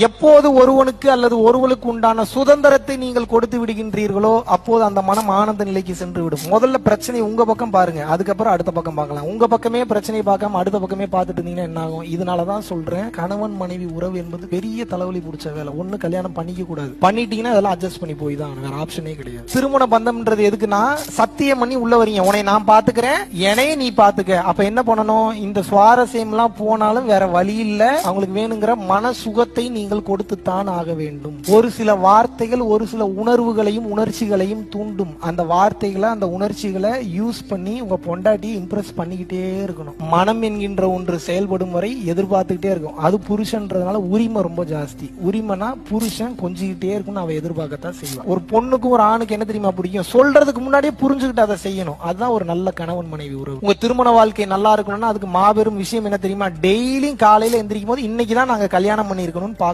எப்போது ஒருவனுக்கு அல்லது ஒருவளுக்கு உண்டான சுதந்திரத்தை நீங்கள் கொடுத்து விடுகின்றீர்களோ அப்போது அந்த மனம் ஆனந்த நிலைக்கு சென்று விடும். முதல்ல பிரச்சனை உங்க பக்கம் பாருங்க, அதுக்கப்புறம் அடுத்த பக்கம் பார்க்கலாம். உங்க பக்கமே பிரச்சனையை பார்க்காம அடுத்த பக்கமே பார்த்துட்டு இருந்தீங்கன்னா என்ன ஆகும்? இதனாலதான் சொல்றேன், கணவன் மனைவி உறவு என்பது பெரிய தலைவலி பிடிச்ச வேலை. ஒண்ணு கல்யாணம் பண்ணிக்க கூடாது, பண்ணிட்டீங்கன்னா அதெல்லாம் அட்ஜஸ்ட் பண்ணி போய் தான், வேற ஆப்ஷனே கிடையாது. திருமண பந்தம்ன்றது எதுக்குன்னா சத்தியம் பண்ணி உள்ள வரீங்க, உன்னை நான் பாத்துக்கிறேன், என்னையே நீ பாத்துக்க. அப்ப என்ன பண்ணணும்? இந்த சுவாரஸ்யம் எல்லாம் போனாலும் வேற வழி இல்ல, அவங்களுக்கு வேணுங்கிற மன சுகத்தை நீங்கள் கொடுத்துத்தான் ஆக வேண்டும். ஒரு சில வார்த்தைகள் ஒரு சில உணர்வுகளையும் உணர்ச்சிகளையும் தூண்டும். அந்த வார்த்தைகளை அந்த உணர்ச்சிகளை யூஸ் பண்ணி உங்க பொண்டாட்டியை இம்ப்ரெஸ் பண்ணிக்கிட்டே இருக்கணும். மனம் என்கின்ற ஒன்று செயல்படும் வரை எதிர்பார்த்துக்கிட்டே இருக்கும். அது புருஷன்றதுனால உரிமை ரொம்ப ஜாஸ்தி. உரிமைனா புருஷன் கொஞ்சிக்கிட்டே இருக்கும்னு அவ எதிர்பார்க்கத்தான் செய்வான். ஒரு பொண்ணுக்கும் ஒரு ஆணுக்கு என்ன தெரியுமா பிடிக்கும்? சொல்றதுக்கு முன்னாடியே புரிஞ்சுக்கிட்டு அதை செய்யணும். அதுதான் ஒரு நல்ல கணவன் மனைவி உறவு. உங்க திருமண வாழ்க்கை நல்லா இருக்கணும்னா அதுக்கு மாபெரும் விஷயம் என்ன தெரியுமா? டெய்லியும் காலையில எந்திரிக்கும் போது இன்னைக்குதான் நாங்க கல்யாணம் பண்ணி இருக்கணும்னு பார்க்கணும்.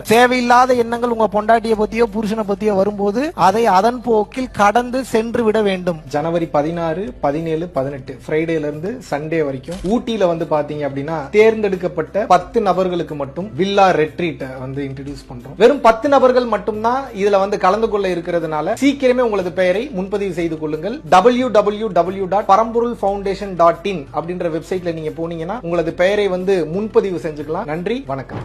தேவையில்லாத எண்ணங்கள் உங்க பொண்டாட்டியை பத்தியோ புருஷனை பத்தியோ வரும்போது அதை அதன் போக்கில் கடந்து சென்று விட வேண்டும். ஜனவரி 16, 17, 18 ஃப்ரைடேல இருந்து சண்டே வரைக்கும் ஊட்டியில வந்து பாத்தீங்க அப்படின்னா தேர்ந்தெடுக்கப்பட்ட 10 நபர்களுக்கு மட்டும் வில்லா ரெட்ரீட் வந்து இன்ட்ரோடியூஸ் பண்றோம். வெறும் 10 நபர்கள் மட்டும் தான் இதுல வந்து கலந்து கொள்ள இருக்கிறதுனால சீக்கிரமே உங்களது பெயரை முன்பதிவு செய்து கொள்ளுங்கள். www.paramporulfoundation.in அப்படின்ற வெப்சைட்ல நீங்க போனீங்கன்னா உங்களது பெயரை வந்து முன்பதிவு செஞ்சுக்கலாம். நன்றி, வணக்கம்.